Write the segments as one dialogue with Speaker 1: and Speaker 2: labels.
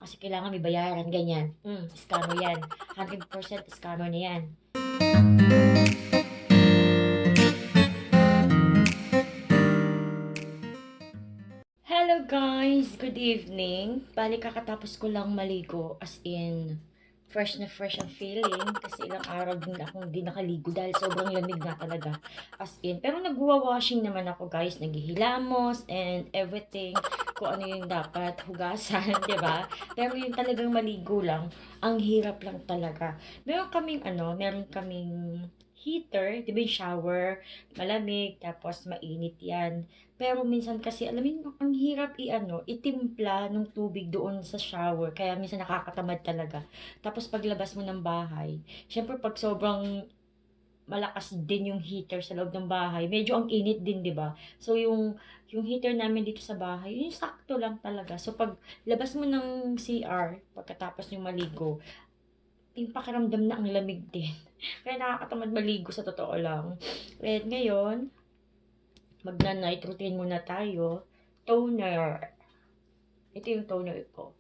Speaker 1: Kasi kailangan may bayaran, ganyan. Scammer yan. 100% scammer na yan. Hello guys! Good evening. Bali kakatapos ko lang maligo. As in, fresh na fresh ang feeling. Kasi ilang araw din akong di nakaligo dahil sobrang lamig na talaga. As in, pero nagwa-washing naman ako guys. Naghihilamos and everything. Kung ano yung dapat hugasan, di ba? Pero yung talagang maligo lang, ang hirap lang talaga. Meron kaming heater, di ba yung shower, malamig, tapos mainit yan. Pero minsan kasi, alam mo, ang hirap itimpla ng tubig doon sa shower. Kaya minsan nakakatamad talaga. Tapos paglabas mo ng bahay, syempre pag sobrang malakas din yung heater sa loob ng bahay, medyo ang init din, 'di ba? So yung heater namin dito sa bahay, yung sakto lang talaga. So pag labas mo ng CR, pagkatapos yung maligo, yung pakiramdam na ang lamig din. Kaya nakakatamad maligo sa totoo lang. And ngayon, magna-night routine muna tayo. Toner. Ito yung toner ko.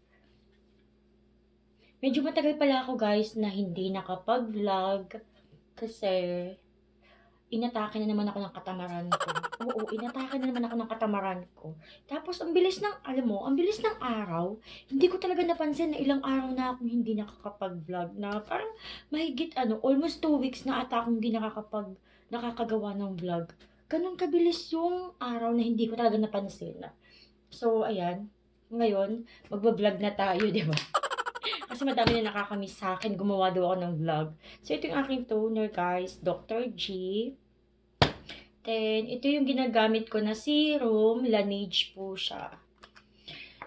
Speaker 1: Medyo matagal pala ako guys na hindi nakapag-vlog kasi inatake na naman ako ng katamaran ko. Oo, inatake na naman ako ng katamaran ko. Tapos ang bilis ng, alam mo, ang bilis ng araw. Hindi ko talaga napansin na ilang araw na akong hindi nakakapag-vlog na parang mahigit almost 2 weeks na ata akong hindi nakakagawa ng vlog. Ganun kabilis yung araw na hindi ko talaga napansin. So, ayan. Ngayon, magbablog na tayo, di ba? Kasi madami na nakakamiss sa akin. Gumawa daw ako ng vlog. So, ito yung aking toner, guys. Dr. G. Then, ito yung ginagamit ko na serum. Laneige po siya.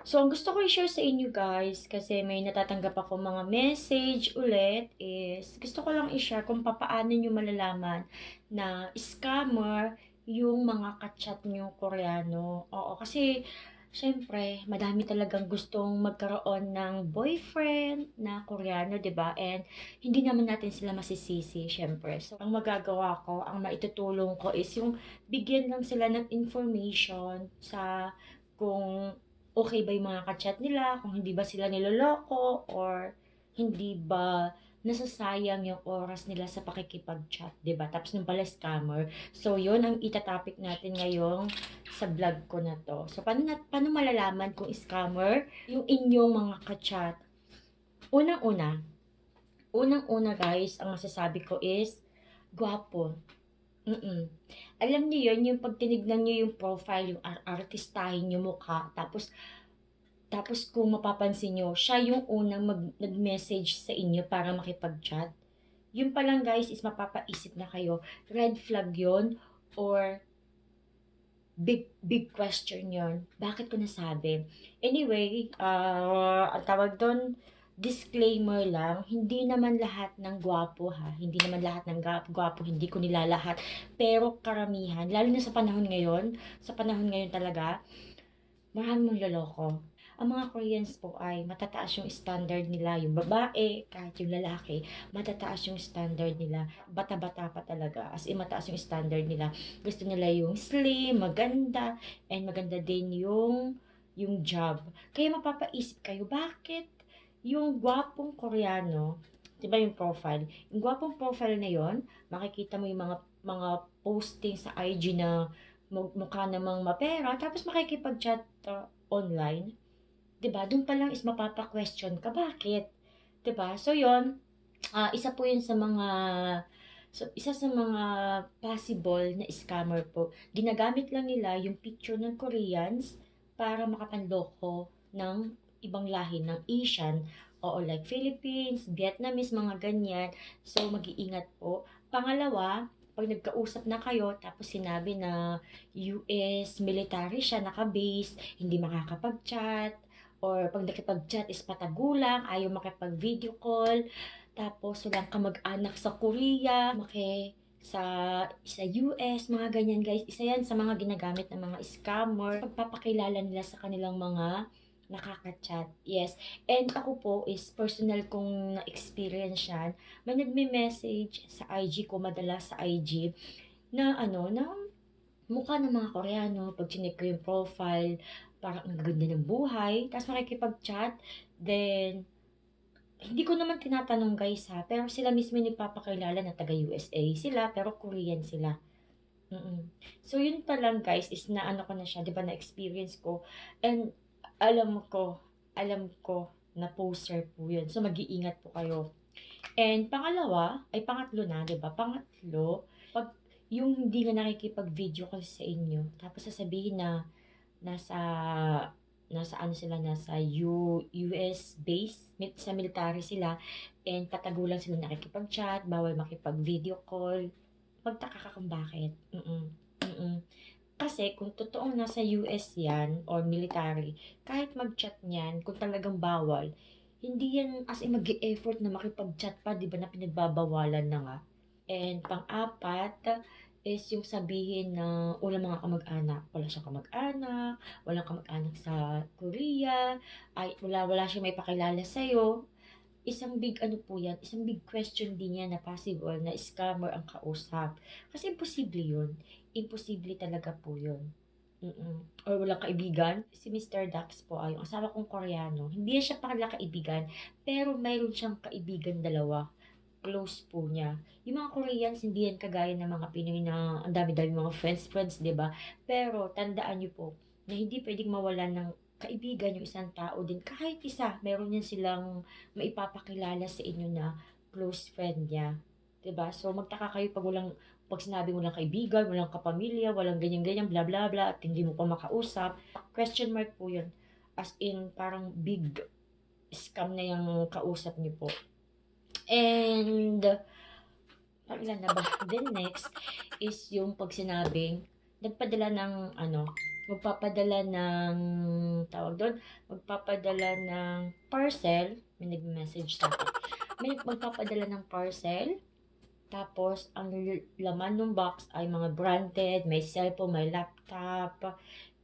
Speaker 1: So, ang gusto ko i-share sa inyo, guys, kasi may natatanggap ako mga message ulit, is gusto ko lang i-share kung paano nyo malalaman na scammer yung mga kachat nyo Koreano. Oo, kasi siyempre, madami talagang gustong magkaroon ng boyfriend na Koreano, 'di ba? And hindi naman natin sila masisisi, siyempre. So, ang magagawa ko, ang maitutulong ko is yung bigyan lang sila ng information sa kung okay ba yung mga kachat nila, kung hindi ba sila niloloko, or hindi ba nasasayang yung oras nila sa pakikipag-chat, 'di ba? Tapos nung pala scammer. So, 'yun ang itatopic natin ngayong sa vlog ko na to. So, paano malalaman kung scammer yung inyong mga kachat? Unang-una, unang-una guys, ang masasabi ko is, gwapo. Alam niyo yun, yung pag tinignan niyo yung profile, yung artistahin yung mukha, tapos kung mapapansin niyo, siya yung unang nag-message sa inyo para makipag-chat. Yun pa lang guys is mapapaisip na kayo, red flag yon or big question yon. Bakit ko nasabi? Anyway, ang tawag doon, disclaimer lang, hindi naman lahat ng gwapo ha. Hindi naman lahat ng gwapo, hindi ko nilalahat. Pero karamihan, lalo na sa panahon ngayon talaga, maraming loloko. Ang mga Koreans po ay matataas yung standard nila. Yung babae, kahit yung lalaki, matataas yung standard nila. Bata-bata pa talaga. As in, mataas yung standard nila. Gusto nila yung slim, maganda, and maganda din yung job. Kaya mapapaisip kayo, bakit yung gwapong Koreano, di ba yung profile? Yung gwapong profile na yon, makikita mo yung mga posting sa IG na mukha namang mapera, tapos makikipag-chat online, 'di ba? Doon pa lang is mapapa-question ka, bakit? 'Di ba? So 'yon, isa po 'yun sa mga isa sa mga possible na scammer po. Ginagamit lang nila yung picture ng Koreans para makapanloko ng ibang lahi ng Asian. Oo, like Philippines, Vietnamese, mga ganyan. So, mag-iingat po. Pangalawa, pag nagkausap na kayo, tapos sinabi na US military siya, naka-base, hindi makakapag-chat, or pag nakipag-chat is patagulang, ayaw makipag-video call, tapos walang kamag-anak sa Korea, sa US, mga ganyan guys. Isa yan sa mga ginagamit ng mga scammer. Pagpapakilala nila sa kanilang mga nakaka-chat. Yes. And ako po is personal kong na-experience yan. May nagme-message sa IG ko, madalas sa IG, na na mukha ng mga Koreano, pag chinek ko yung profile, parang ang ganda ng buhay, tapos makikipag-chat, Then, hindi ko naman tinatanong guys ha, pero sila mismo yung nagpapakilala na taga USA sila, pero Korean sila. So, yun pa lang guys is na ano ko na siya, 'di ba na-experience ko and alam ko, alam ko na poser po yun. So, mag-iingat po kayo. And pangalawa, ay pangatlo na, 'di ba? Pangatlo, 'pag yung hindi nga nakikipag-video call sa inyo, tapos sasabihin na nasa nasa ano sila, nasa US base, sa military sila, and patago lang sila nakikipag-chat, bawal makipag-video call. Magtaka ka kung bakit. Mm. Kasi kung totoong nasa US yan or military, kahit mag-chat niyan, kung talagang bawal, hindi yan as in mag-e-effort na makipag-chat pa, di ba na pinagbabawalan na nga. And pang-apat is yung sabihin na walang mga kamag-anak. Wala siyang kamag-anak, walang kamag-anak sa Korea, ay wala siya may pakilala sa'yo. Isang big ano po yan, isang big question din yan na possible na scammer ang kausap. Kasi imposible yun. Imposible talaga po yun. Or walang kaibigan. Si Mr. Dax po ay yung asawa kong Koreano. Hindi siya pakala kaibigan, pero mayroon siyang kaibigan dalawa. Close po niya. Yung mga Koreans, hindi yan kagaya ng mga Pinoy na ang dami-dami mga friends, di ba? Pero tandaan niyo po na hindi pwedeng mawalan ng kaibigan yung isang tao din. Kahit isa, meron yan silang maipapakilala sa inyo na close friend niya. 'Di ba? So, magtaka kayo pag sinabi mo lang kaibigan, walang kapamilya, walang ganyan-ganyan, bla bla bla, at hindi mo pa makausap. Question mark po yun. As in, parang big scam na yung kausap niyo po. And, ilan na ba? Then next is yung pag sinabing, nagpadala ng ano, magpapadala ng, tawag doon, magpapadala ng parcel, may nag-message sa akin, may magpapadala ng parcel, tapos ang laman ng box ay mga branded, may cellphone, may laptop,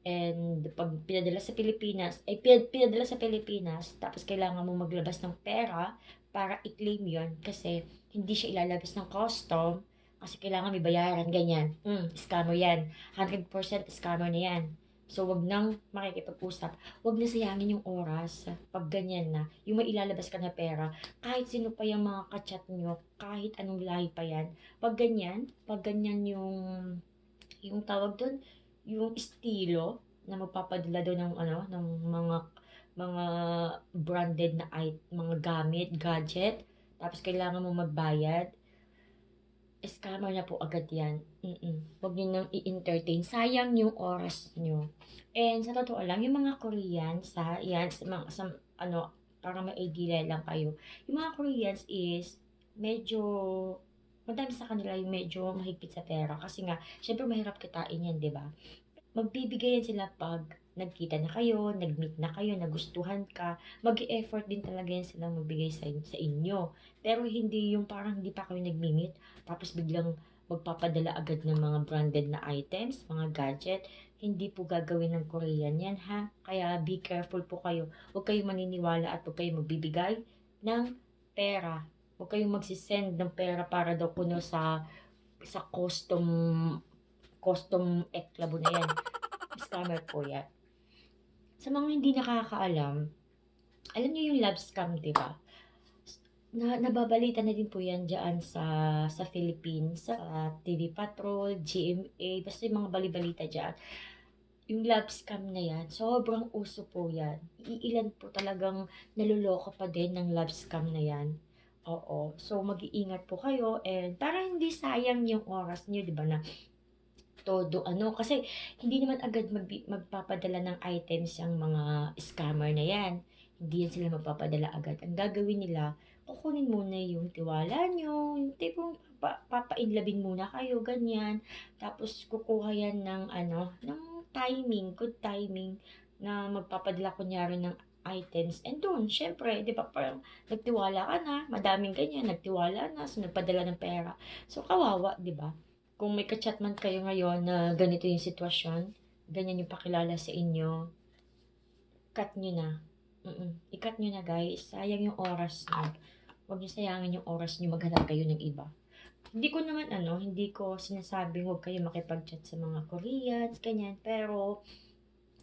Speaker 1: and pag pinadala sa Pilipinas, ay pinadala sa Pilipinas, tapos kailangan mo maglabas ng pera para i-claim yon kasi hindi siya ilalabas ng custom kasi kailangan may bayaran, ganyan. Scammer yan. 100% scammer na yan. So, wag nang makikipag-usap. Wag na sayangin yung oras. Pag ganyan na, yung may ilalabas ka na pera, kahit sino pa yung mga kachat nyo, kahit anong lahi pa yan, pag ganyan yung tawag doon, yung estilo na magpapadala daw ng ano, ng mga branded na mga gamit, gadget, tapos kailangan mo magbayad, scammer na po agad yan. Huwag nyo nang i-entertain. Sayang yung oras nyo. And sa totoo lang, yung mga Koreans, yan, sa ano, para may idea lang kayo. Yung mga Koreans is, medyo, madami sa kanila yung medyo mahigpit sa pera. Kasi nga, syempre mahirap kitain yan, di ba? Magbibigayan sila pag nagkita na kayo, nag-meet na kayo, nagustuhan ka, mag-e-effort din talaga yan silang magbigay sa inyo. Pero hindi yung parang hindi pa kayo nag-meet, tapos biglang magpapadala agad ng mga branded na items, mga gadget. Hindi po gagawin ng Korean yan ha. Kaya be careful po kayo. Huwag kayong maniniwala at huwag kayong magbibigay ng pera. Huwag kayong magsisend ng pera para daw kuno sa custom eklabo na yan. Scammer po yan. Sa mga hindi nakakaalam, alam niyo yung love scam, di ba? Nababalita na din po yan dyan sa Philippines, sa TV Patrol, GMA, basta yung mga balibalita dyan. Yung love scam na yan, sobrang uso po yan. Iilan po talagang naluloko pa din ng love scam na yan. Oo. So, mag-iingat po kayo and para hindi sayang yung oras niyo, di ba, na todo ano kasi hindi naman agad magpapadala ng items yung mga scammer na yan. Hindi yan sila magpapadala agad. Ang gagawin nila, kukunin muna yung tiwala nyo, yung tipong papainlabin muna kayo, ganyan. Tapos kukuha yan ng ano, ng timing, good timing na magpapadala kunyari ng items. And doon, syempre, di ba, parang nagtiwala ka na, madaming ganyan, nagtiwala na, so nagpadala ng pera. So, kawawa, di ba? Kung may kachat man kayo ngayon na ganito yung sitwasyon, ganyan yung pakilala sa inyo, cut nyo na. I-cut nyo na guys. Sayang yung oras nyo. Huwag nyo sayangin yung oras nyo maghanap kayo ng iba. Hindi ko sinasabing huwag kayo makipag-chat sa mga Koreans, ganyan. Pero,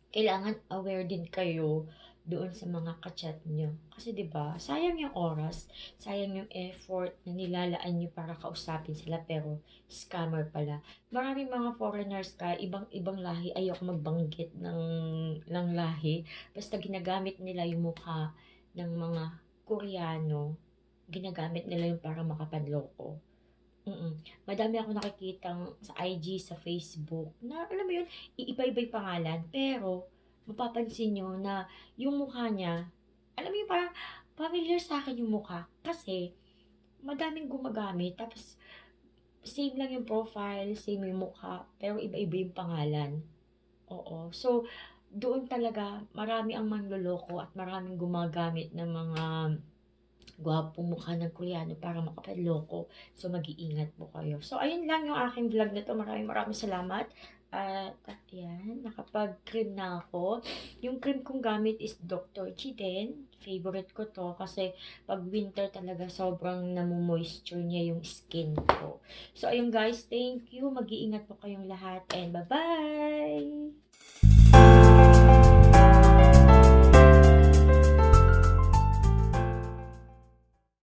Speaker 1: kailangan aware din kayo doon sa mga kachat nyo. Kasi 'di ba sayang yung oras, sayang yung effort na nilalaan nyo para kausapin sila pero scammer pala. Maraming mga foreigners ka, ibang-ibang lahi, ayoko magbanggit ng lahi, basta ginagamit nila yung mukha ng mga Koreano, ginagamit nila yun para makapanloko. Madami akong nakikitang sa IG, sa Facebook na alam mo yun, iiba-iba yung pangalan pero mapapansin niyo na yung mukha niya, alam mo yung parang familiar sa akin yung mukha kasi madaming gumagamit tapos same lang yung profile, same yung mukha, pero iba-iba yung pangalan. Oo. So, doon talaga marami ang manloloko at maraming gumagamit ng mga gwapong mukha ng Koreano para makapanloko. So, mag-iingat po kayo. So, ayun lang yung aking vlog na to. Maraming salamat. At yan, nakapag-cream na ako. Yung cream kong gamit is Dr. Chiden. Favorite ko to kasi pag winter talaga sobrang namu-moisture niya yung skin ko. So, ayun guys, thank you. Mag-iingat po kayong lahat and bye-bye!